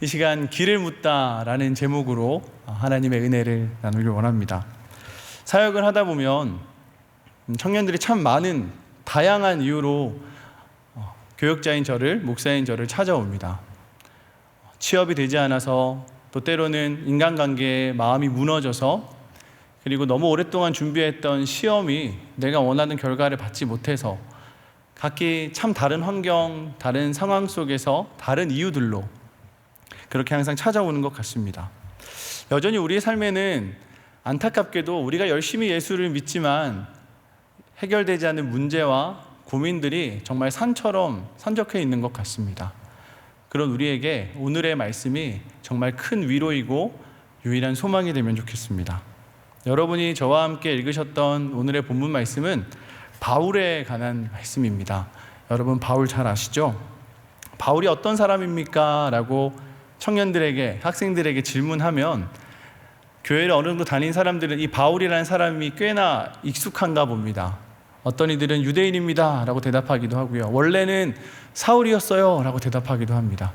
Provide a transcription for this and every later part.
이 시간 길을 묻다라는 제목으로 하나님의 은혜를 나누길 원합니다. 사역을 하다 보면 청년들이 참 많은 다양한 이유로 교역자인 저를, 목사인 저를 찾아옵니다. 취업이 되지 않아서, 또 때로는 인간관계에 마음이 무너져서, 그리고 너무 오랫동안 준비했던 시험이 내가 원하는 결과를 받지 못해서, 각기 참 다른 환경, 다른 상황 속에서 다른 이유들로 그렇게 항상 찾아오는 것 같습니다. 여전히 우리의 삶에는 안타깝게도 우리가 열심히 예수를 믿지만 해결되지 않는 문제와 고민들이 정말 산처럼 산적해 있는 것 같습니다. 그런 우리에게 오늘의 말씀이 정말 큰 위로이고 유일한 소망이 되면 좋겠습니다. 여러분이 저와 함께 읽으셨던 오늘의 본문 말씀은 바울에 관한 말씀입니다. 여러분 바울 잘 아시죠? 바울이 어떤 사람입니까? 라고 청년들에게, 학생들에게 질문하면 교회를 어느 정도 다닌 사람들은 이 바울이라는 사람이 꽤나 익숙한가 봅니다. 어떤 이들은 유대인입니다 라고 대답하기도 하고요, 원래는 사울이었어요 라고 대답하기도 합니다.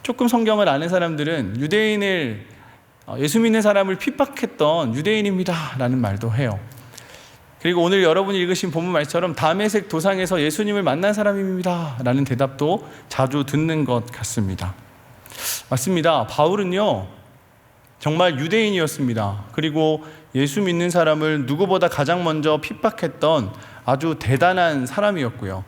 조금 성경을 아는 사람들은 유대인을, 예수 믿는 사람을 핍박했던 유대인입니다 라는 말도 해요. 그리고 오늘 여러분이 읽으신 본문 말처럼 다메섹 도상에서 예수님을 만난 사람입니다 라는 대답도 자주 듣는 것 같습니다. 맞습니다. 바울은요 정말 유대인이었습니다. 그리고 예수 믿는 사람을 누구보다 가장 먼저 핍박했던 아주 대단한 사람이었고요.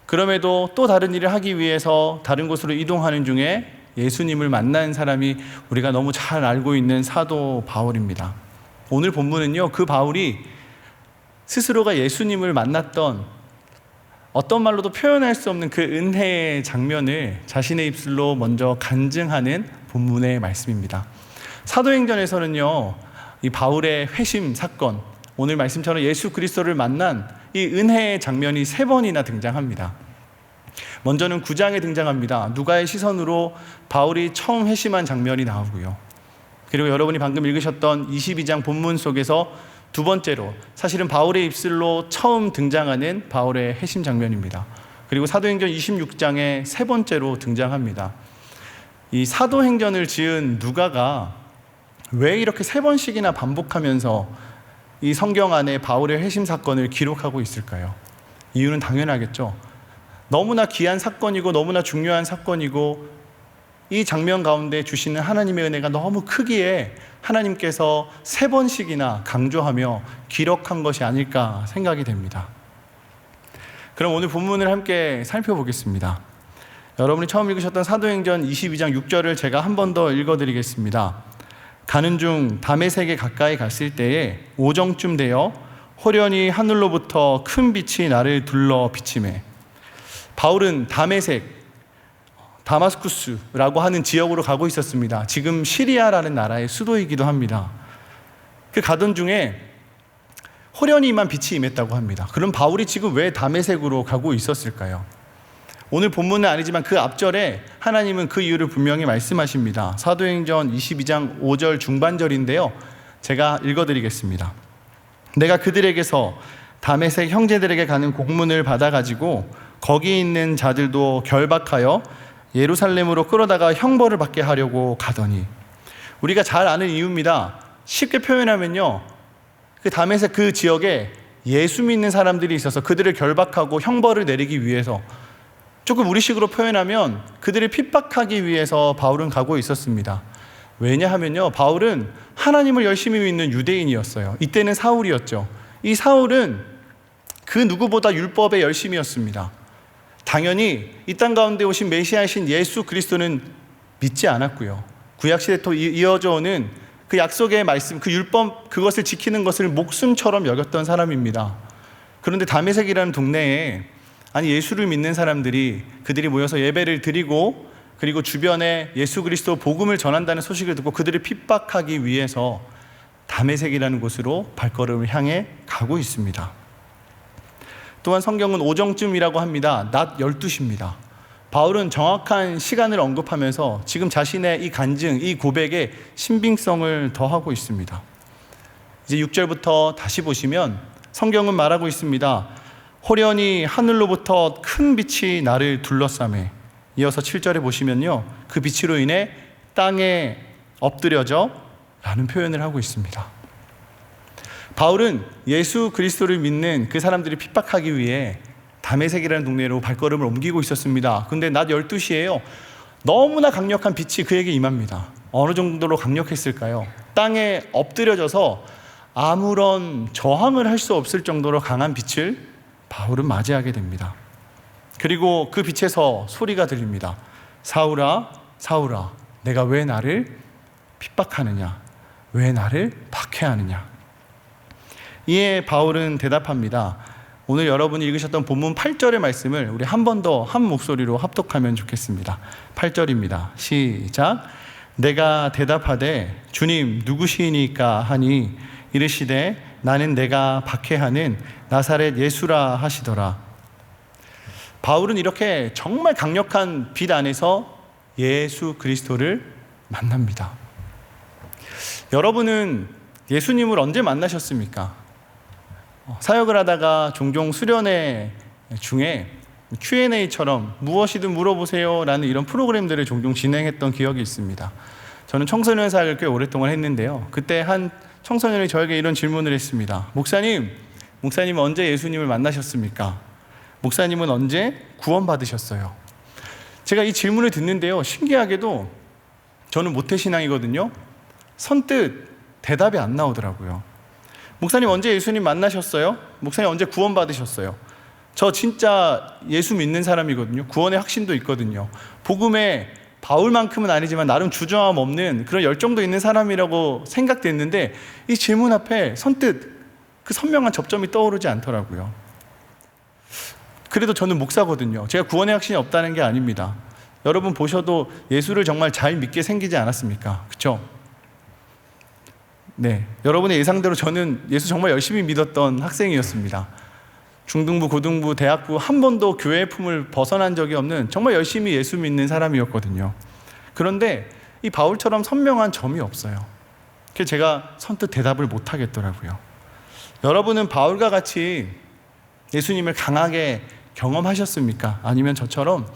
그럼에도 또 다른 일을 하기 위해서 다른 곳으로 이동하는 중에 예수님을 만난 사람이 우리가 너무 잘 알고 있는 사도 바울입니다. 오늘 본문은요, 그 바울이 스스로가 예수님을 만났던 어떤 말로도 표현할 수 없는 그 은혜의 장면을 자신의 입술로 먼저 간증하는 본문의 말씀입니다. 사도행전에서는요, 이 바울의 회심 사건, 오늘 말씀처럼 예수 그리스도를 만난 이 은혜의 장면이 3번이나 등장합니다. 먼저는 9장에 등장합니다. 누가의 시선으로 바울이 처음 회심한 장면이 나오고요. 그리고 여러분이 방금 읽으셨던 22장 본문 속에서 두 번째로, 사실은 바울의 입술로 처음 등장하는 바울의 회심 장면입니다. 그리고 사도행전 26장에 3번째로 등장합니다. 이 사도행전을 지은 누가가 왜 이렇게 3번씩이나 반복하면서 이 성경 안에 바울의 회심 사건을 기록하고 있을까요? 이유는 당연하겠죠. 너무나 귀한 사건이고 너무나 중요한 사건이고 이 장면 가운데 주시는 하나님의 은혜가 너무 크기에 하나님께서 3번씩이나 강조하며 기록한 것이 아닐까 생각이 됩니다. 그럼 오늘 본문을 함께 살펴보겠습니다. 여러분이 처음 읽으셨던 사도행전 22장 6절을 제가 한 번 더 읽어드리겠습니다. 가는 중 다메섹에 가까이 갔을 때에 오정쯤 되어 호련히 하늘로부터 큰 빛이 나를 둘러 비치매. 바울은 다메섹, 다마스쿠스라고 하는 지역으로 가고 있었습니다. 지금 시리아라는 나라의 수도이기도 합니다. 그 가던 중에 호련히만 빛이 임했다고 합니다. 그럼 바울이 지금 왜 다메섹으로 가고 있었을까요? 오늘 본문은 아니지만 그 앞절에 하나님은 그 이유를 분명히 말씀하십니다. 사도행전 22장 5절 중반절인데요, 제가 읽어드리겠습니다. 내가 그들에게서 다메섹 형제들에게 가는 공문을 받아가지고 거기 있는 자들도 결박하여 예루살렘으로 끌어다가 형벌을 받게 하려고 가더니. 우리가 잘 아는 이유입니다. 쉽게 표현하면요, 그 다메섹 그 지역에 예수 믿는 사람들이 있어서 그들을 결박하고 형벌을 내리기 위해서, 조금 우리식으로 표현하면 그들을 핍박하기 위해서 바울은 가고 있었습니다. 왜냐하면요, 바울은 하나님을 열심히 믿는 유대인이었어요. 이때는 사울이었죠. 이 사울은 그 누구보다 율법에 열심이었습니다. 당연히 이 땅 가운데 오신 메시아이신 예수 그리스도는 믿지 않았고요, 구약시대에 또 이어져 오는 그 약속의 말씀, 그 율법, 그것을 지키는 것을 목숨처럼 여겼던 사람입니다. 그런데 다메섹이라는 동네에 예수를 믿는 사람들이, 그들이 모여서 예배를 드리고 그리고 주변에 예수 그리스도 복음을 전한다는 소식을 듣고 그들을 핍박하기 위해서 다메섹이라는 곳으로 발걸음을 향해 가고 있습니다. 또한 성경은 오정쯤이라고 합니다. 낮 12시입니다. 바울은 정확한 시간을 언급하면서 지금 자신의 이 간증, 이 고백에 신빙성을 더하고 있습니다. 이제 6절부터 다시 보시면 성경은 말하고 있습니다. 호련히 하늘로부터 큰 빛이 나를 둘러싸매. 이어서 7절에 보시면요, 그 빛으로 인해 땅에 엎드려져 라는 표현을 하고 있습니다. 바울은 예수 그리스도를 믿는 그 사람들이 핍박하기 위해 다메섹이라는 동네로 발걸음을 옮기고 있었습니다. 근데 낮 12시에요. 너무나 강력한 빛이 그에게 임합니다. 어느 정도로 강력했을까요? 땅에 엎드려져서 아무런 저항을 할 수 없을 정도로 강한 빛을 바울은 맞이하게 됩니다. 그리고 그 빛에서 소리가 들립니다. 사울아, 사울아, 내가 왜 나를 핍박하느냐? 왜 나를 박해하느냐? 이에 바울은 대답합니다. 오늘 여러분이 읽으셨던 본문 8절의 말씀을 우리 한 번 더 한 목소리로 합독하면 좋겠습니다. 8절입니다. 시작. 내가 대답하되 주님 누구시니까 하니 이르시되 나는 내가 박해하는 나사렛 예수라 하시더라. 바울은 이렇게 정말 강력한 빛 안에서 예수 그리스도를 만납니다. 여러분은 예수님을 언제 만나셨습니까? 사역을 하다가 종종 수련회 중에 Q&A처럼 무엇이든 물어보세요 라는 이런 프로그램들을 종종 진행했던 기억이 있습니다. 저는 청소년 사역을 꽤 오랫동안 했는데요. 그때 한 청소년이 저에게 이런 질문을 했습니다. 목사님은 언제 예수님을 만나셨습니까? 목사님은 언제 구원받으셨어요? 제가 이 질문을 듣는데요. 신기하게도 저는 모태신앙이거든요. 선뜻 대답이 안 나오더라고요. 목사님 언제 예수님 만나셨어요? 목사님 언제 구원받으셨어요? 저 진짜 예수 믿는 사람이거든요. 구원의 확신도 있거든요. 복음에 바울만큼은 아니지만 나름 주저함 없는 그런 열정도 있는 사람이라고 생각됐는데 이 질문 앞에 선뜻 그 선명한 접점이 떠오르지 않더라고요. 그래도 저는 목사거든요. 제가 구원의 확신이 없다는 게 아닙니다. 여러분 보셔도 예수를 정말 잘 믿게 생기지 않았습니까? 그렇죠? 네, 여러분의 예상대로 저는 예수 정말 열심히 믿었던 학생이었습니다. 중등부, 고등부, 대학부 한 번도 교회의 품을 벗어난 적이 없는 정말 열심히 예수 믿는 사람이었거든요. 그런데 이 바울처럼 선명한 점이 없어요. 그래서 제가 선뜻 대답을 못 하겠더라고요. 여러분은 바울과 같이 예수님을 강하게 경험하셨습니까? 아니면 저처럼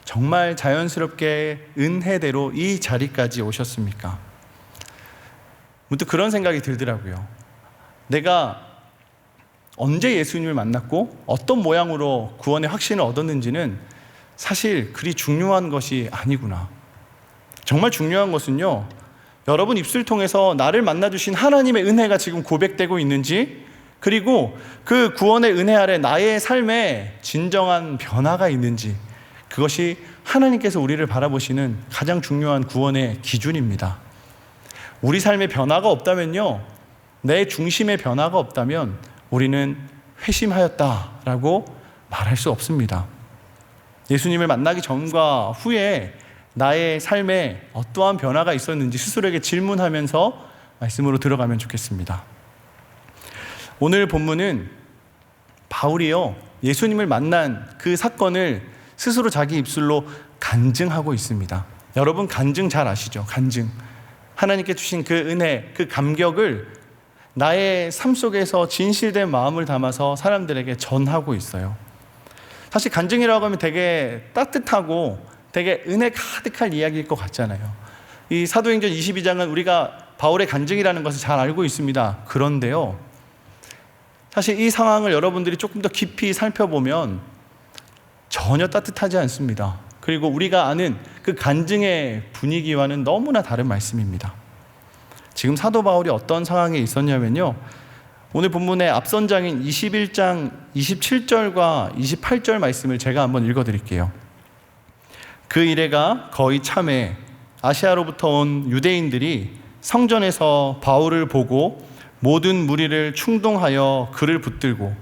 정말 자연스럽게 은혜대로 이 자리까지 오셨습니까? 문득 그런 생각이 들더라고요. 내가 언제 예수님을 만났고 어떤 모양으로 구원의 확신을 얻었는지는 사실 그리 중요한 것이 아니구나. 정말 중요한 것은요, 여러분 입술 통해서 나를 만나주신 하나님의 은혜가 지금 고백되고 있는지, 그리고 그 구원의 은혜 아래 나의 삶에 진정한 변화가 있는지, 그것이 하나님께서 우리를 바라보시는 가장 중요한 구원의 기준입니다. 우리 삶에 변화가 없다면요, 내 중심의 변화가 없다면 우리는 회심하였다라고 말할 수 없습니다. 예수님을 만나기 전과 후에 나의 삶에 어떠한 변화가 있었는지 스스로에게 질문하면서 말씀으로 들어가면 좋겠습니다. 오늘 본문은 바울이요, 예수님을 만난 그 사건을 스스로 자기 입술로 간증하고 있습니다. 여러분 간증 잘 아시죠? 간증. 하나님께 주신 그 은혜, 그 감격을 나의 삶 속에서 진실된 마음을 담아서 사람들에게 전하고 있어요. 사실 간증이라고 하면 되게 따뜻하고 되게 은혜 가득할 이야기일 것 같잖아요. 이 사도행전 22장은 우리가 바울의 간증이라는 것을 잘 알고 있습니다. 그런데요, 사실 이 상황을 여러분들이 조금 더 깊이 살펴보면 전혀 따뜻하지 않습니다. 그리고 우리가 아는 그 간증의 분위기와는 너무나 다른 말씀입니다. 지금 사도 바울이 어떤 상황에 있었냐면요, 오늘 본문의 앞선 장인 21장 27절과 28절 말씀을 제가 한번 읽어드릴게요. 그 이래가 거의 참에 아시아로부터 온 유대인들이 성전에서 바울을 보고 모든 무리를 충동하여 그를 붙들고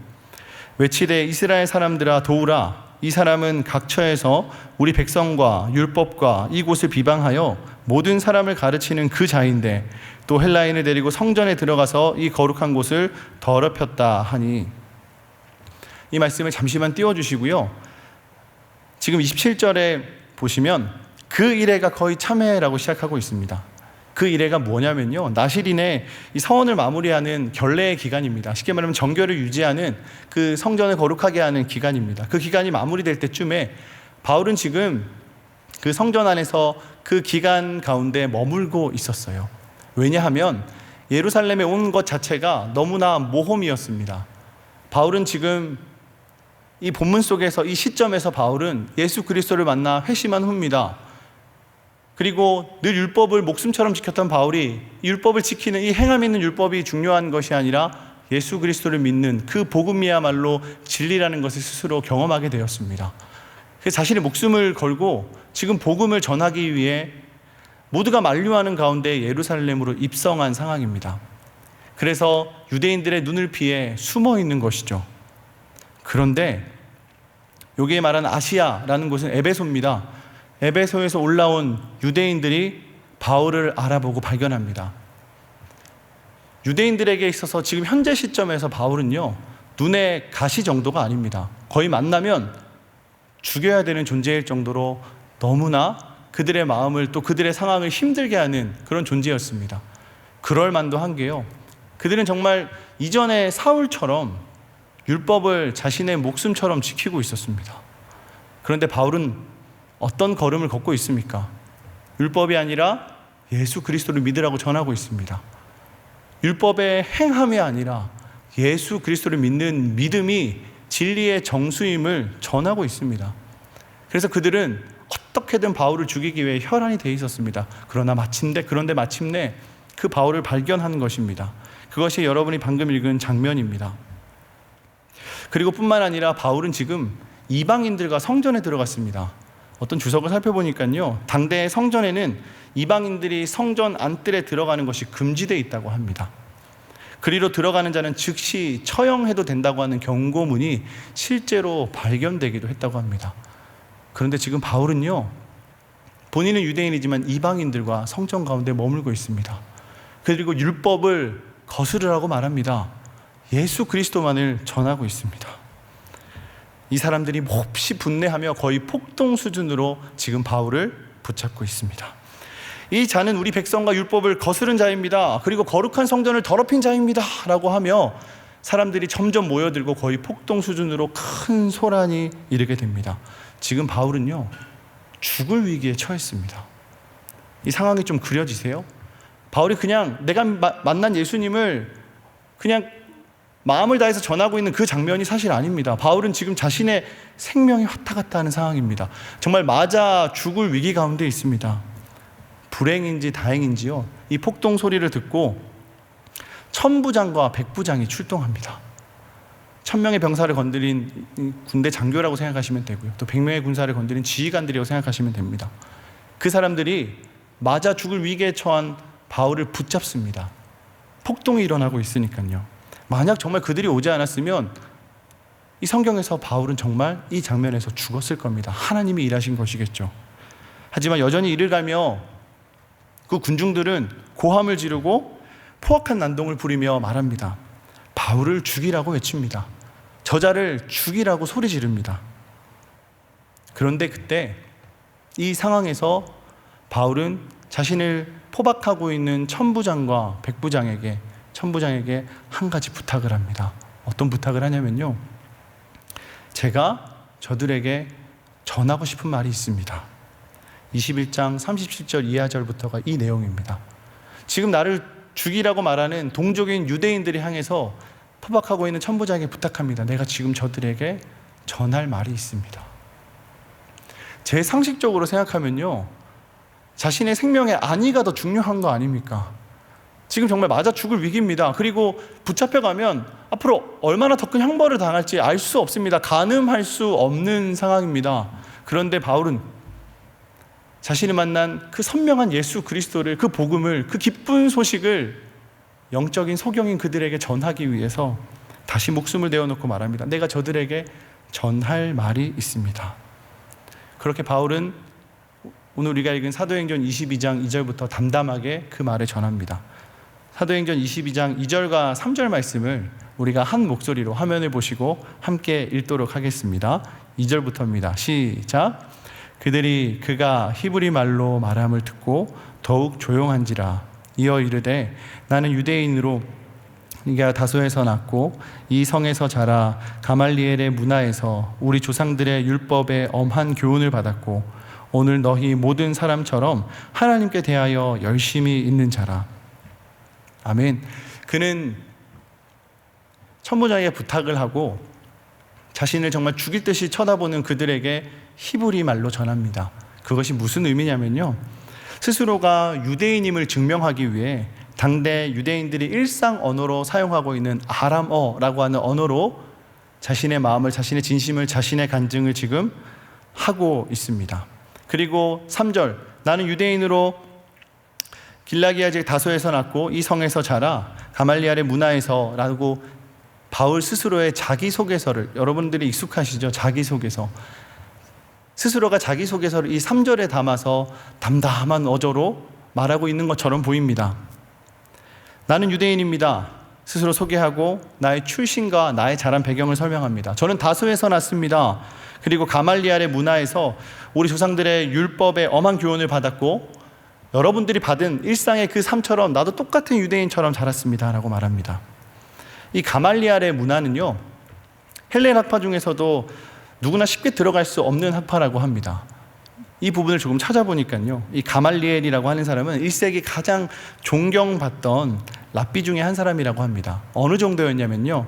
외치되 이스라엘 사람들아 도우라, 이 사람은 각처에서 우리 백성과 율법과 이곳을 비방하여 모든 사람을 가르치는 그 자인데 또 헬라인을 데리고 성전에 들어가서 이 거룩한 곳을 더럽혔다 하니. 이 말씀을 잠시만 띄워주시고요, 지금 27절에 보시면 그 이래가 거의 참회라고 시작하고 있습니다. 그 이래가 뭐냐면요, 나실인의 이 서원을 마무리하는 결례의 기간입니다. 쉽게 말하면 정결을 유지하는 그 성전을 거룩하게 하는 기간입니다. 그 기간이 마무리될 때쯤에 바울은 지금 그 성전 안에서 그 기간 가운데 머물고 있었어요. 왜냐하면 예루살렘에 온 것 자체가 너무나 모험이었습니다. 바울은 지금 이 본문 속에서, 이 시점에서 바울은 예수 그리스도를 만나 회심한 후입니다. 그리고 늘 율법을 목숨처럼 지켰던 바울이 율법을 지키는 이 행함 있는 율법이 중요한 것이 아니라 예수 그리스도를 믿는 그 복음이야말로 진리라는 것을 스스로 경험하게 되었습니다. 그래서 자신의 목숨을 걸고 지금 복음을 전하기 위해 모두가 만류하는 가운데 예루살렘으로 입성한 상황입니다. 그래서 유대인들의 눈을 피해 숨어 있는 것이죠. 그런데 여기에 말한 아시아라는 곳은 에베소입니다. 에베소에서 올라온 유대인들이 바울을 알아보고 발견합니다. 유대인들에게 있어서 지금 현재 시점에서 바울은요, 눈의 가시 정도가 아닙니다. 거의 만나면 죽여야 되는 존재일 정도로 너무나 그들의 마음을, 또 그들의 상황을 힘들게 하는 그런 존재였습니다. 그럴 만도 한 게요, 그들은 정말 이전에 사울처럼 율법을 자신의 목숨처럼 지키고 있었습니다. 그런데 바울은 어떤 걸음을 걷고 있습니까? 율법이 아니라 예수 그리스도를 믿으라고 전하고 있습니다. 율법의 행함이 아니라 예수 그리스도를 믿는 믿음이 진리의 정수임을 전하고 있습니다. 그래서 그들은 어떻게든 바울을 죽이기 위해 혈안이 돼 있었습니다. 그런데 마침내 그 바울을 발견하는 것입니다. 그것이 여러분이 방금 읽은 장면입니다. 그리고 뿐만 아니라 바울은 지금 이방인들과 성전에 들어갔습니다. 어떤 주석을 살펴보니까요, 당대의 성전에는 이방인들이 성전 안뜰에 들어가는 것이 금지되어 있다고 합니다. 그리로 들어가는 자는 즉시 처형해도 된다고 하는 경고문이 실제로 발견되기도 했다고 합니다. 그런데 지금 바울은요, 본인은 유대인이지만 이방인들과 성전 가운데 머물고 있습니다. 그리고 율법을 거스르라고 말합니다. 예수 그리스도만을 전하고 있습니다. 이 사람들이 몹시 분내하며 거의 폭동 수준으로 지금 바울을 붙잡고 있습니다. 이 자는 우리 백성과 율법을 거스른 자입니다. 그리고 거룩한 성전을 더럽힌 자입니다. 라고 하며 사람들이 점점 모여들고 거의 폭동 수준으로 큰 소란이 이르게 됩니다. 지금 바울은요, 죽을 위기에 처했습니다. 이 상황이 좀 그려지세요? 바울이 그냥 내가 만난 예수님을 그냥 마음을 다해서 전하고 있는 그 장면이 사실 아닙니다. 바울은 지금 자신의 생명이 왔다 갔다 하는 상황입니다. 정말 맞아 죽을 위기 가운데 있습니다. 불행인지 다행인지요, 이 폭동 소리를 듣고 천부장과 백부장이 출동합니다. 1000명의 병사를 건드린 군대 장교라고 생각하시면 되고요, 또 100명의 군사를 건드린 지휘관들이라고 생각하시면 됩니다. 그 사람들이 맞아 죽을 위기에 처한 바울을 붙잡습니다. 폭동이 일어나고 있으니까요. 만약 정말 그들이 오지 않았으면 이 성경에서 바울은 정말 이 장면에서 죽었을 겁니다. 하나님이 일하신 것이겠죠. 하지만 여전히 이를 가며 그 군중들은 고함을 지르고 포악한 난동을 부리며 말합니다. 바울을 죽이라고 외칩니다. 저자를 죽이라고 소리 지릅니다. 그런데 그때 이 상황에서 바울은 자신을 포박하고 있는 천부장과 백부장에게 한 가지 부탁을 합니다. 어떤 부탁을 하냐면요, 제가 저들에게 전하고 싶은 말이 있습니다. 21장 37절 이하절부터가 이 내용입니다. 지금 나를 죽이라고 말하는 동족인 유대인들이 향해서 포박하고 있는 천부장에게 부탁합니다. 내가 지금 저들에게 전할 말이 있습니다. 제 상식적으로 생각하면요, 자신의 생명의 안위가 더 중요한 거 아닙니까? 지금 정말 맞아 죽을 위기입니다. 그리고 붙잡혀가면 앞으로 얼마나 더 큰 형벌을 당할지 알 수 없습니다. 가늠할 수 없는 상황입니다. 그런데 바울은 자신이 만난 그 선명한 예수 그리스도를, 그 복음을, 그 기쁜 소식을 영적인 소경인 그들에게 전하기 위해서 다시 목숨을 내어놓고 말합니다. 내가 저들에게 전할 말이 있습니다. 그렇게 바울은 오늘 우리가 읽은 사도행전 22장 2절부터 담담하게 그 말을 전합니다. 사도행전 22장 2절과 3절 말씀을 우리가 한 목소리로 화면을 보시고 함께 읽도록 하겠습니다. 2절부터입니다. 시작. 그들이 그가 히브리 말로 말함을 듣고 더욱 조용한지라. 이어 이르되 나는 유대인으로 네가 다소에서 났고 이 성에서 자라 가말리엘의 문화에서 우리 조상들의 율법의 엄한 교훈을 받았고 오늘 너희 모든 사람처럼 하나님께 대하여 열심히 있는 자라. 아멘. 그는 천부장에게 부탁을 하고 자신을 정말 죽일 듯이 쳐다보는 그들에게 히브리 말로 전합니다. 그것이 무슨 의미냐면요, 스스로가 유대인임을 증명하기 위해 당대 유대인들이 일상 언어로 사용하고 있는 아람어라고 하는 언어로 자신의 마음을, 자신의 진심을, 자신의 간증을 지금 하고 있습니다. 그리고 3절, 나는 유대인으로 길라기아 다소에서 났고 이 성에서 자라 가말리엘의 문화에서 라고 바울 스스로의 자기소개서를, 여러분들이 익숙하시죠? 자기소개서. 스스로가 자기소개서를 이 3절에 담아서 담담한 어조로 말하고 있는 것처럼 보입니다. 나는 유대인입니다. 스스로 소개하고 나의 출신과 나의 자란 배경을 설명합니다. 저는 다소에서 났습니다. 그리고 가말리엘의 문화에서 우리 조상들의 율법의 엄한 교훈을 받았고 여러분들이 받은 일상의 그 삶처럼 나도 똑같은 유대인처럼 자랐습니다 라고 말합니다. 이 가말리엘의 문화는요, 헬레인 학파 중에서도 누구나 쉽게 들어갈 수 없는 학파라고 합니다. 이 부분을 조금 찾아보니까요, 이 가말리엘이라고 하는 사람은 1세기 가장 존경받던 랍비 중에 한 사람이라고 합니다. 어느 정도였냐면요,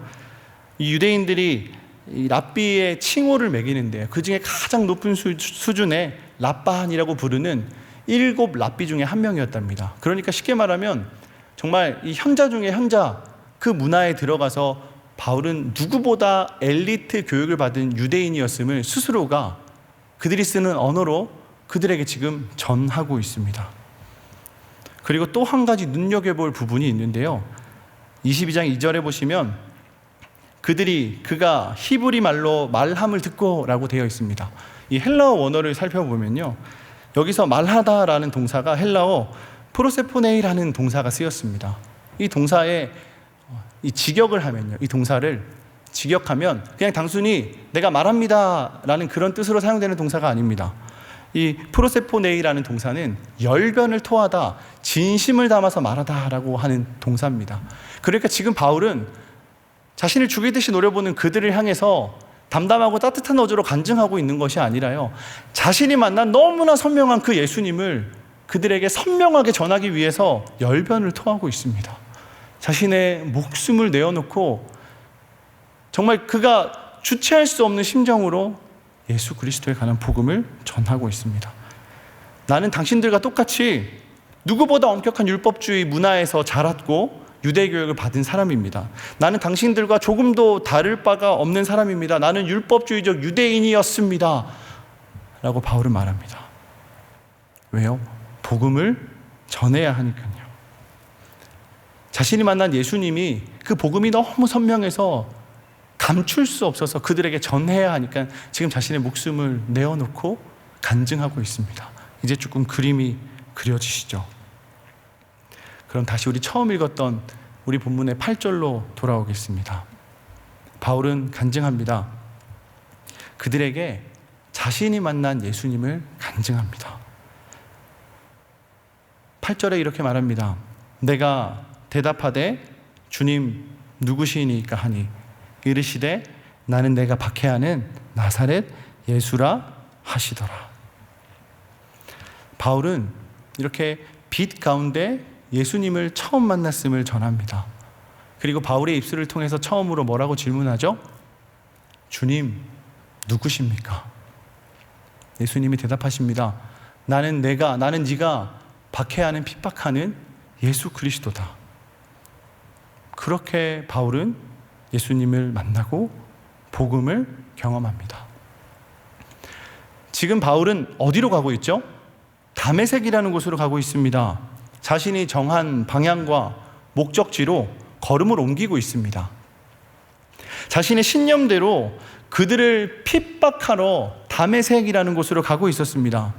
이 유대인들이 이 랍비의 칭호를 매기는데요, 그 중에 가장 높은 수준의 랍반이라고 부르는 7 랍비 중에 한 명이었답니다. 그러니까 쉽게 말하면 정말 이 현자 중에 현자, 그 문화에 들어가서 바울은 누구보다 엘리트 교육을 받은 유대인이었음을 스스로가 그들이 쓰는 언어로 그들에게 지금 전하고 있습니다. 그리고 또 한 가지 눈여겨볼 부분이 있는데요, 22장 2절에 보시면 그가 히브리 말로 말함을 듣고 라고 되어 있습니다. 이 헬라어 원어를 살펴보면요, 여기서 말하다라는 동사가 헬라어 프로세포네이라는 동사가 쓰였습니다. 이 동사에 이 직역을 하면요, 이 동사를 직역하면 그냥 단순히 내가 말합니다 라는 그런 뜻으로 사용되는 동사가 아닙니다. 이 프로세포네이라는 동사는 열변을 토하다, 진심을 담아서 말하다 라고 하는 동사입니다. 그러니까 지금 바울은 자신을 죽이듯이 노려보는 그들을 향해서 담담하고 따뜻한 어조로 간증하고 있는 것이 아니라요, 자신이 만난 너무나 선명한 그 예수님을 그들에게 선명하게 전하기 위해서 열변을 토하고 있습니다. 자신의 목숨을 내어놓고 정말 그가 주체할 수 없는 심정으로 예수 그리스도에 관한 복음을 전하고 있습니다. 나는 당신들과 똑같이 누구보다 엄격한 율법주의 문화에서 자랐고 유대교육을 받은 사람입니다. 나는 당신들과 조금도 다를 바가 없는 사람입니다. 나는 율법주의적 유대인이었습니다 라고 바울은 말합니다. 왜요? 복음을 전해야 하니까요. 자신이 만난 예수님이, 그 복음이 너무 선명해서 감출 수 없어서 그들에게 전해야 하니까 지금 자신의 목숨을 내어놓고 간증하고 있습니다. 이제 조금 그림이 그려지시죠? 그럼 다시 우리 처음 읽었던 우리 본문의 8절로 돌아오겠습니다. 바울은 간증합니다. 그들에게 자신이 만난 예수님을 간증합니다. 8절에 이렇게 말합니다. 내가 대답하되 주님 누구시니까 하니 이르시되 나는 내가 박해하는 나사렛 예수라 하시더라. 바울은 이렇게 빛 가운데 예수님을 처음 만났음을 전합니다. 그리고 바울의 입술을 통해서 처음으로 뭐라고 질문하죠? 주님 누구십니까? 예수님이 대답하십니다. 나는 네가 박해하는 핍박하는 예수 그리스도다. 그렇게 바울은 예수님을 만나고 복음을 경험합니다. 지금 바울은 어디로 가고 있죠? 다메섹이라는 곳으로 가고 있습니다. 자신이 정한 방향과 목적지로 걸음을 옮기고 있습니다. 자신의 신념대로 그들을 핍박하러 다메섹이라는 곳으로 가고 있었습니다.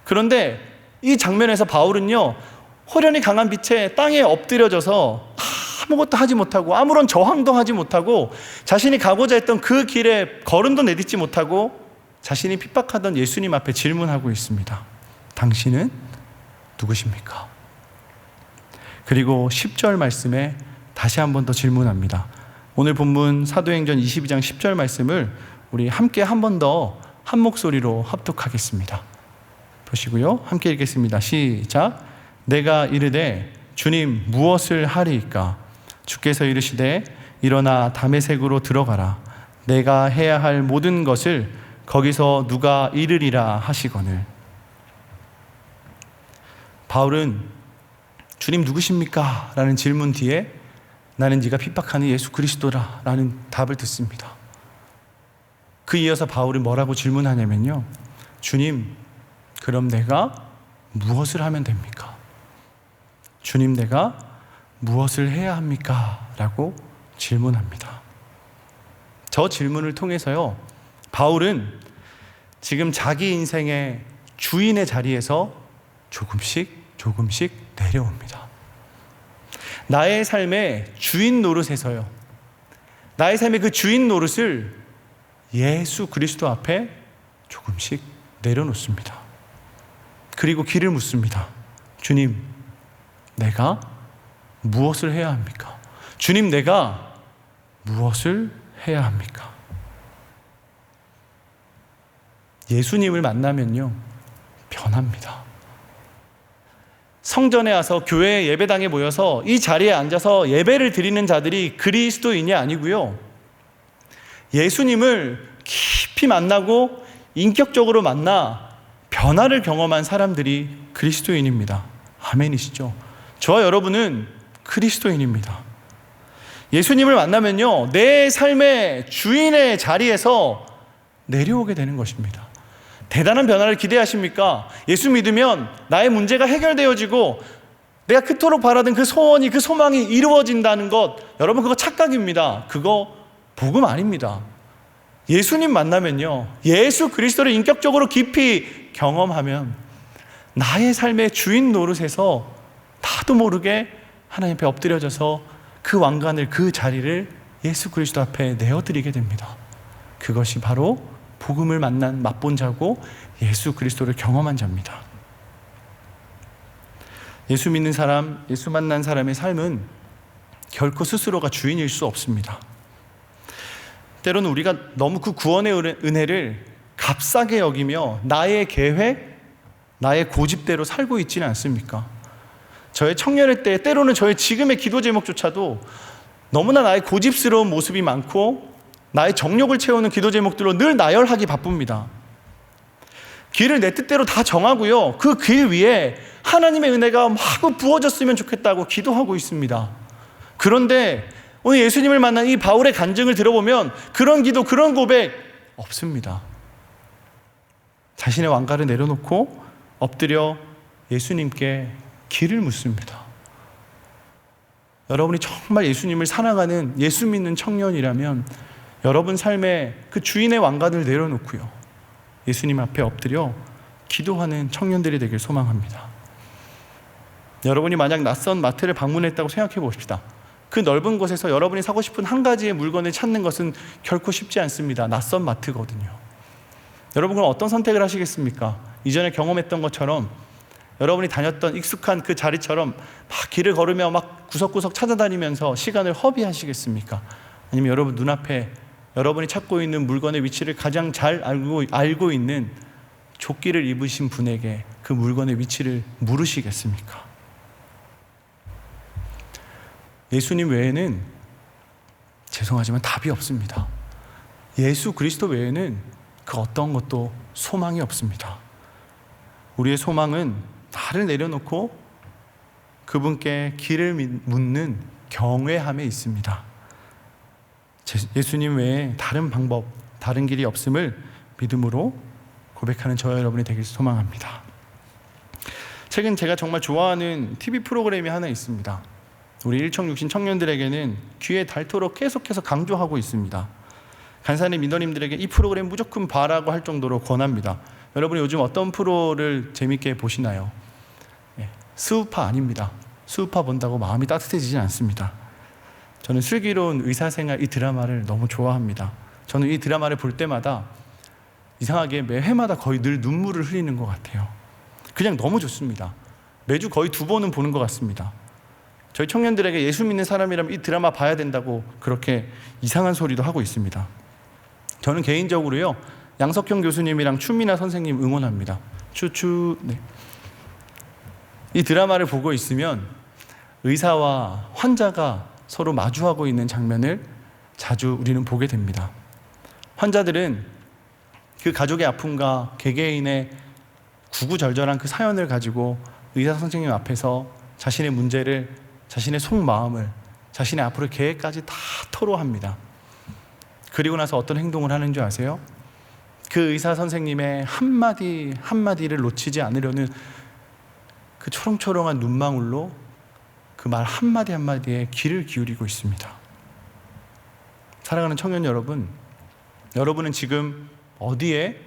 그런데 이 장면에서 바울은요, 호련히 강한 빛에 땅에 엎드려져서 아무것도 하지 못하고 아무런 저항도 하지 못하고 자신이 가고자 했던 그 길에 걸음도 내딛지 못하고 자신이 핍박하던 예수님 앞에 질문하고 있습니다. 당신은 누구십니까? 그리고 10절 말씀에 다시 한 번 더 질문합니다. 오늘 본문 사도행전 22장 10절 말씀을 우리 함께 한 번 더 한 목소리로 합독하겠습니다. 보시고요. 함께 읽겠습니다. 시작. 내가 이르되 주님 무엇을 하리이까? 주께서 이르시되 일어나 다메섹으로 들어가라. 내가 해야 할 모든 것을 거기서 누가 이르리라 하시거늘. 바울은 주님 누구십니까? 라는 질문 뒤에 나는 네가 핍박하는 예수 그리스도라 라는 답을 듣습니다. 그 이어서 바울은 뭐라고 질문하냐면요, 주님, 그럼 내가 무엇을 하면 됩니까? 주님, 내가 무엇을 해야 합니까? 라고 질문합니다. 저 질문을 통해서요, 바울은 지금 자기 인생의 주인의 자리에서 조금씩 내려옵니다. 나의 삶의 주인 노릇에서요, 나의 삶의 그 주인 노릇을 예수 그리스도 앞에 조금씩 내려놓습니다. 그리고 길을 묻습니다. 주님, 내가 무엇을 해야 합니까? 주님, 내가 무엇을 해야 합니까? 예수님을 만나면요, 변합니다. 성전에 와서 교회 예배당에 모여서 이 자리에 앉아서 예배를 드리는 자들이 그리스도인이 아니고요, 예수님을 깊이 만나고 인격적으로 만나 변화를 경험한 사람들이 그리스도인입니다. 아멘이시죠? 저와 여러분은 그리스도인입니다. 예수님을 만나면요, 내 삶의 주인의 자리에서 내려오게 되는 것입니다. 대단한 변화를 기대하십니까? 예수 믿으면 나의 문제가 해결되어지고 내가 그토록 바라던 그 소원이, 그 소망이 이루어진다는 것, 여러분 그거 착각입니다. 그거 복음 아닙니다. 예수님 만나면요, 예수 그리스도를 인격적으로 깊이 경험하면 나의 삶의 주인 노릇에서 나도 모르게 하나님 앞에 엎드려져서 그 왕관을, 그 자리를 예수 그리스도 앞에 내어드리게 됩니다. 그것이 바로 복음을 만난 맛본 자고 예수 그리스도를 경험한 자입니다. 예수 믿는 사람, 예수 만난 사람의 삶은 결코 스스로가 주인일 수 없습니다. 때로는 우리가 너무 그 구원의 은혜를 값싸게 여기며 나의 계획, 나의 고집대로 살고 있지는 않습니까? 저의 청년의 때, 때로는 저의 지금의 기도 제목조차도 너무나 나의 고집스러운 모습이 많고 나의 정욕을 채우는 기도 제목들로 늘 나열하기 바쁩니다. 길을 내 뜻대로 다 정하고요, 그 길 위에 하나님의 은혜가 마구 부어졌으면 좋겠다고 기도하고 있습니다. 그런데 오늘 예수님을 만난 이 바울의 간증을 들어보면 그런 기도, 그런 고백 없습니다. 자신의 왕가를 내려놓고 엎드려 예수님께 길을 묻습니다. 여러분이 정말 예수님을 사랑하는 예수 믿는 청년이라면 여러분 삶에 그 주인의 왕관을 내려놓고요, 예수님 앞에 엎드려 기도하는 청년들이 되길 소망합니다. 여러분이 만약 낯선 마트를 방문했다고 생각해 봅시다. 그 넓은 곳에서 여러분이 사고 싶은 한 가지의 물건을 찾는 것은 결코 쉽지 않습니다. 낯선 마트거든요. 여러분 그럼 어떤 선택을 하시겠습니까? 이전에 경험했던 것처럼 여러분이 다녔던 익숙한 그 자리처럼 막 길을 걸으며 막 구석구석 찾아다니면서 시간을 허비하시겠습니까? 아니면 여러분 눈앞에 여러분이 찾고 있는 물건의 위치를 가장 잘 알고 있는 조끼를 입으신 분에게 그 물건의 위치를 물으시겠습니까? 예수님 외에는 죄송하지만 답이 없습니다. 예수 그리스도 외에는 그 어떤 것도 소망이 없습니다. 우리의 소망은 나를 내려놓고 그분께 길을 묻는 경외함에 있습니다. 예수님 외에 다른 방법, 다른 길이 없음을 믿음으로 고백하는 저와 여러분이 되길 소망합니다. 최근 제가 정말 좋아하는 TV 프로그램이 하나 있습니다. 우리 일청육신 청년들에게는 귀에 닳도록 계속해서 강조하고 있습니다. 간사님 민도님들에게 이 프로그램 무조건 봐라고 할 정도로 권합니다. 여러분이 요즘 어떤 프로를 재밌게 보시나요? 스우파 아닙니다. 스우파 본다고 마음이 따뜻해지진 않습니다. 저는 슬기로운 의사생활 이 드라마를 너무 좋아합니다. 저는 이 드라마를 볼 때마다 이상하게 매 회마다 거의 늘 눈물을 흘리는 것 같아요. 그냥 너무 좋습니다. 매주 거의 2번은 보는 것 같습니다. 저희 청년들에게 예수 믿는 사람이라면 이 드라마 봐야 된다고 그렇게 이상한 소리도 하고 있습니다. 저는 개인적으로요, 양석형 교수님이랑 추미나 선생님 응원합니다. 추추. 네. 이 드라마를 보고 있으면 의사와 환자가 서로 마주하고 있는 장면을 자주 우리는 보게 됩니다. 환자들은 그 가족의 아픔과 개개인의 구구절절한 그 사연을 가지고 의사 선생님 앞에서 자신의 문제를, 자신의 속마음을, 자신의 앞으로의 계획까지 다 토로합니다. 그리고 나서 어떤 행동을 하는 줄 아세요? 그 의사 선생님의 한마디 한마디를 놓치지 않으려는 그 초롱초롱한 눈망울로 그 말 한마디 한마디에 귀를 기울이고 있습니다. 사랑하는 청년 여러분, 여러분은 지금 어디에,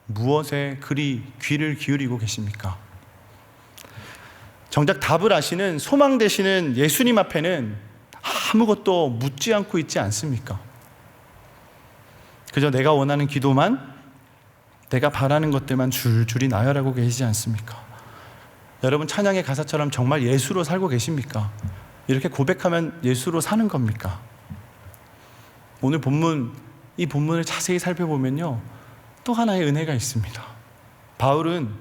무엇에 그리 귀를 기울이고 계십니까? 정작 답을 아시는, 소망 되시는 예수님 앞에는 아무것도 묻지 않고 있지 않습니까? 그저 내가 원하는 기도만, 내가 바라는 것들만 줄줄이 나열하고 계시지 않습니까? 여러분, 찬양의 가사처럼 정말 예수로 살고 계십니까? 이렇게 고백하면 예수로 사는 겁니까? 오늘 본문, 이 본문을 자세히 살펴보면요, 또 하나의 은혜가 있습니다. 바울은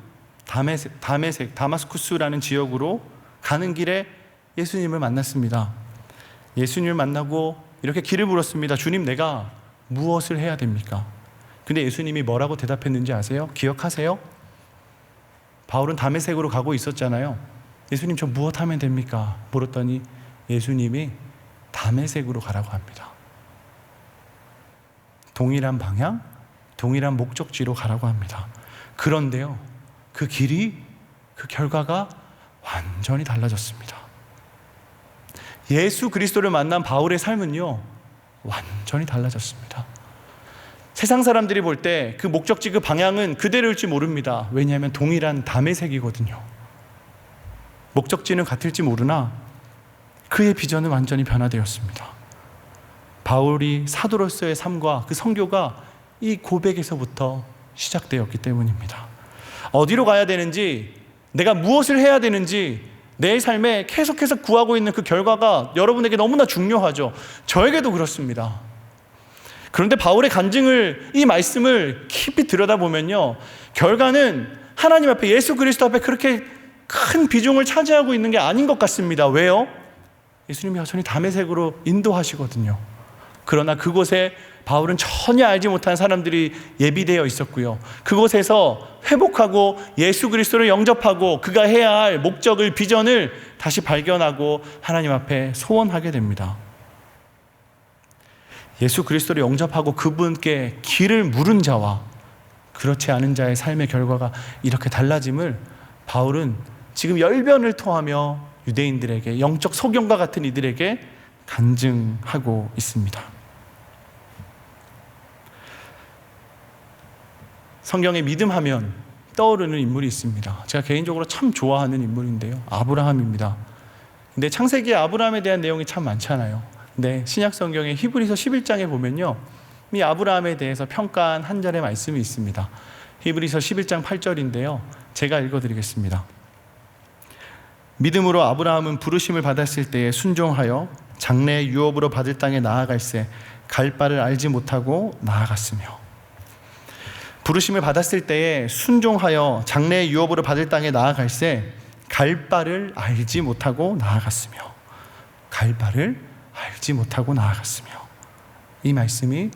다마스쿠스라는 지역으로 가는 길에 예수님을 만났습니다. 예수님을 만나고 이렇게 길을 물었습니다. 주님, 내가 무엇을 해야 됩니까? 근데 예수님이 뭐라고 대답했는지 아세요? 기억하세요? 바울은 다메섹으로 가고 있었잖아요. 예수님, 저 무엇 하면 됩니까? 물었더니 예수님이 다메섹으로 가라고 합니다. 동일한 방향, 동일한 목적지로 가라고 합니다. 그런데요, 그 길이, 그 결과가 완전히 달라졌습니다. 예수 그리스도를 만난 바울의 삶은요, 완전히 달라졌습니다. 세상 사람들이 볼 때 그 목적지, 그 방향은 그대로일지 모릅니다. 왜냐하면 동일한 다메섹이거든요. 목적지는 같을지 모르나 그의 비전은 완전히 변화되었습니다. 바울이 사도로서의 삶과 그 선교가 이 고백에서부터 시작되었기 때문입니다. 어디로 가야 되는지, 내가 무엇을 해야 되는지 내 삶에 계속해서 구하고 있는 그 결과가 여러분에게 너무나 중요하죠. 저에게도 그렇습니다. 그런데 바울의 간증을, 이 말씀을 깊이 들여다보면요, 결과는 하나님 앞에, 예수 그리스도 앞에 그렇게 큰 비중을 차지하고 있는 게 아닌 것 같습니다. 왜요? 예수님이 여전히 다메섹으로 인도하시거든요. 그러나 그곳에 바울은 전혀 알지 못한 사람들이 예비되어 있었고요, 그곳에서 회복하고 예수 그리스도를 영접하고 그가 해야 할 목적을, 비전을 다시 발견하고 하나님 앞에 소원하게 됩니다. 예수 그리스도를 영접하고 그분께 길을 물은 자와 그렇지 않은 자의 삶의 결과가 이렇게 달라짐을 바울은 지금 열변을 토하며 유대인들에게, 영적 소경과 같은 이들에게 간증하고 있습니다. 성경에 믿음하면 떠오르는 인물이 있습니다. 제가 개인적으로 참 좋아하는 인물인데요, 아브라함입니다. 근데 창세기에 아브라함에 대한 내용이 참 많잖아요. 근데 신약 성경의 히브리서 11장에 보면요, 이 아브라함에 대해서 평가한 한 절의 말씀이 있습니다. 히브리서 11장 8절인데요, 제가 읽어드리겠습니다. 믿음으로 아브라함은 부르심을 받았을 때에 순종하여 장래의 유업으로 받을 땅에 나아갈새 갈 바를 알지 못하고 나아갔으며. 부르심을 받았을 때에 순종하여 장래의 유업으로 받을 땅에 나아갈새 갈 바를 알지 못하고 나아갔으며. 갈 바를 알지 못하고 나아갔으며. 이 말씀이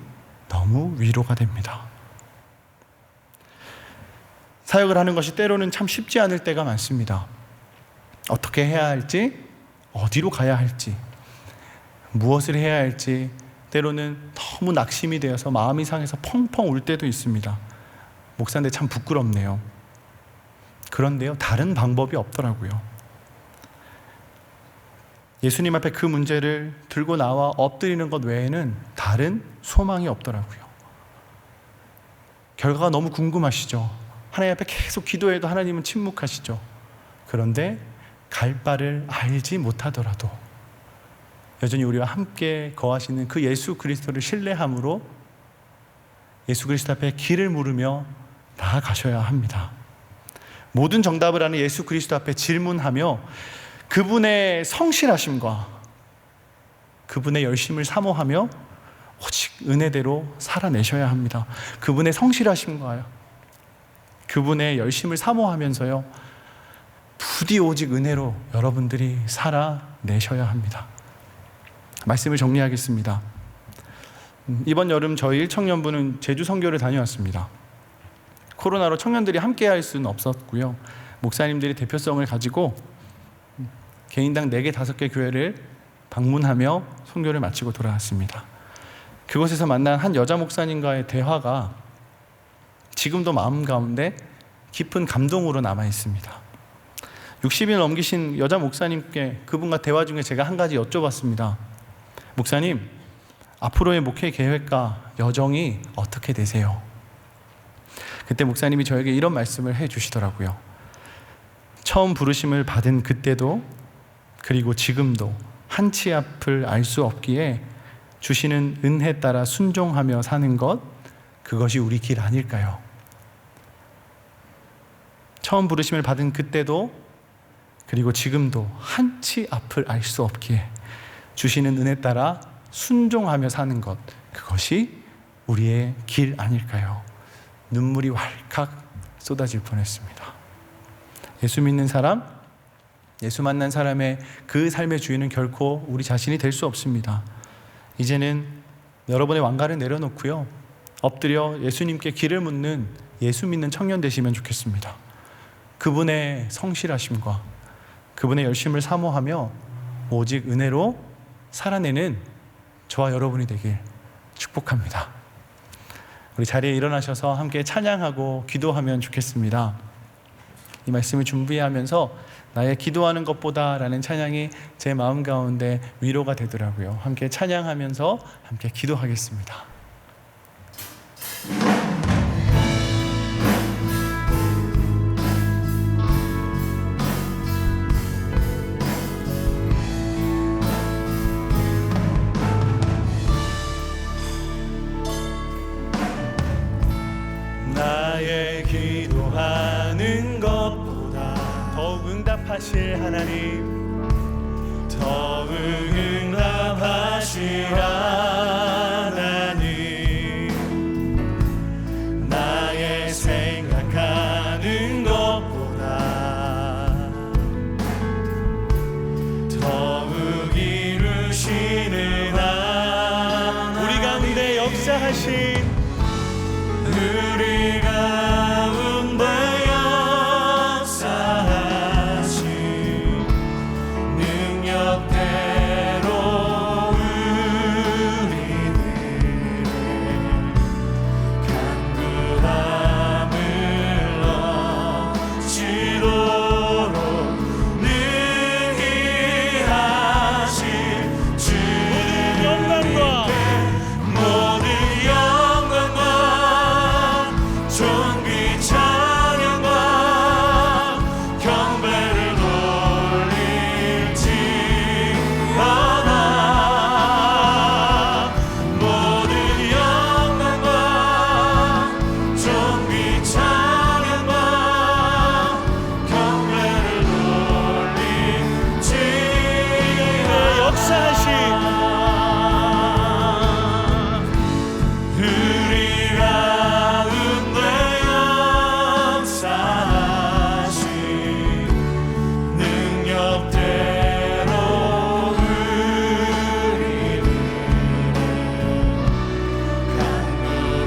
너무 위로가 됩니다. 사역을 하는 것이 때로는 참 쉽지 않을 때가 많습니다. 어떻게 해야 할지, 어디로 가야 할지, 무엇을 해야 할지 때로는 너무 낙심이 되어서 마음이 상해서 펑펑 울 때도 있습니다. 목사인데 참 부끄럽네요. 그런데요, 다른 방법이 없더라고요. 예수님 앞에 그 문제를 들고 나와 엎드리는 것 외에는 다른 소망이 없더라고요. 결과가 너무 궁금하시죠? 하나님 앞에 계속 기도해도 하나님은 침묵하시죠? 그런데 갈 바를 알지 못하더라도 여전히 우리와 함께 거하시는 그 예수 그리스도를 신뢰함으로 예수 그리스도 앞에 길을 물으며 나아가셔야 합니다. 모든 정답을 아는 예수 그리스도 앞에 질문하며 그분의 성실하심과 그분의 열심을 사모하며 오직 은혜대로 살아내셔야 합니다. 그분의 성실하심과 그분의 열심을 사모하면서요, 부디 오직 은혜로 여러분들이 살아내셔야 합니다. 말씀을 정리하겠습니다. 이번 여름 저희 1청년부는 제주 선교를 다녀왔습니다. 코로나로 청년들이 함께 할 수는 없었고요, 목사님들이 대표성을 가지고 개인당 4개, 5개 교회를 방문하며 선교를 마치고 돌아왔습니다. 그곳에서 만난 한 여자 목사님과의 대화가 지금도 마음 가운데 깊은 감동으로 남아 있습니다. 60일 넘기신 여자 목사님께 그분과 대화 중에 제가 한 가지 여쭤봤습니다. 목사님, 앞으로의 목회 계획과 여정이 어떻게 되세요? 그때 목사님이 저에게 이런 말씀을 해 주시더라고요. 처음 부르심을 받은 그때도 그리고 지금도 한치 앞을 알 수 없기에 주시는 은혜 따라 순종하며 사는 것, 그것이 우리 길 아닐까요? 처음 부르심을 받은 그때도 그리고 지금도 한치 앞을 알 수 없기에 주시는 은혜 따라 순종하며 사는 것, 그것이 우리의 길 아닐까요? 눈물이 왈칵 쏟아질 뻔했습니다. 예수 믿는 사람, 예수 만난 사람의 그 삶의 주인은 결코 우리 자신이 될 수 없습니다. 이제는 여러분의 왕관을 내려놓고요, 엎드려 예수님께 길을 묻는 예수 믿는 청년 되시면 좋겠습니다. 그분의 성실하심과 그분의 열심을 사모하며 오직 은혜로 살아내는 저와 여러분이 되길 축복합니다. 우리 자리에 일어나셔서 함께 찬양하고 기도하면 좋겠습니다. 이 말씀을 준비하면서 나의 기도하는 것보다 라는 찬양이 제 마음 가운데 위로가 되더라고요. 함께 찬양하면서 함께 기도하겠습니다. 나의 기도하는 것보다 더욱 응답하실 하나님, 더욱 응답하실 하나님, 나의 생각하는 것보다 더욱 이루시는 하나님, 우리 가운데 역사하신 우리 가운데 역사하신 능력대로 우리들의 강구함을 넘치도록 능히 하실 주, 모든 영광과 존귀 찬양과 경배를 돌릴지어다. 모든 영광과 존귀 찬양과 경배를 돌릴지어다. 역사하신 우리 가운데 역사하신 능력대로 우리들의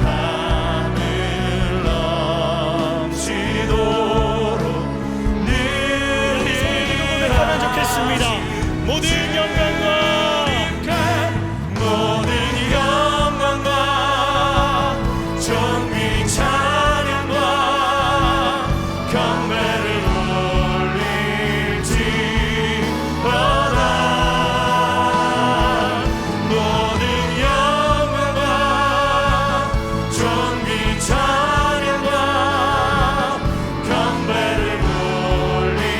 강구함을 넘치도록 능히 하면 좋겠습니다. 모든 영광과 존귀 찬양과 경배를 돌릴지어다. 모든 영광과 존귀 찬양과 경배를 돌릴지어다.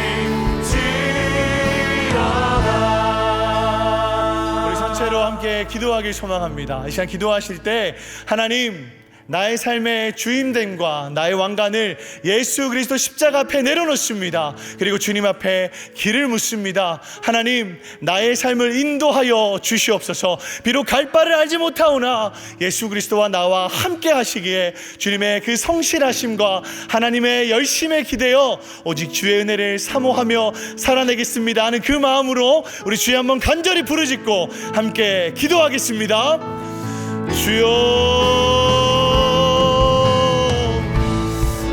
우리 전체로 함께 기도하길 소망합니다. 이 시간 기도하실 때 하나님, 나의 삶의 주임됨과 나의 왕관을 예수 그리스도 십자가 앞에 내려놓습니다. 그리고 주님 앞에 길을 묻습니다. 하나님, 나의 삶을 인도하여 주시옵소서. 비록 갈 바를 알지 못하오나 예수 그리스도와 나와 함께 하시기에 주님의 그 성실하심과 하나님의 열심에 기대어 오직 주의 은혜를 사모하며 살아내겠습니다 하는 그 마음으로 우리 주여 한번 간절히 부르짖고 함께 기도하겠습니다. 주여,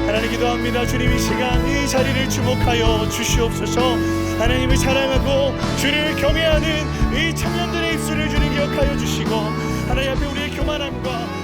하나님 기도합니다. 주님, 이 시간 이 자리를 주목하여 주시옵소서. 하나님을 사랑하고 주를 경외하는 이 청년들의 입술을 주님 기억하여 주시고, 하나님 앞에 우리의 교만함과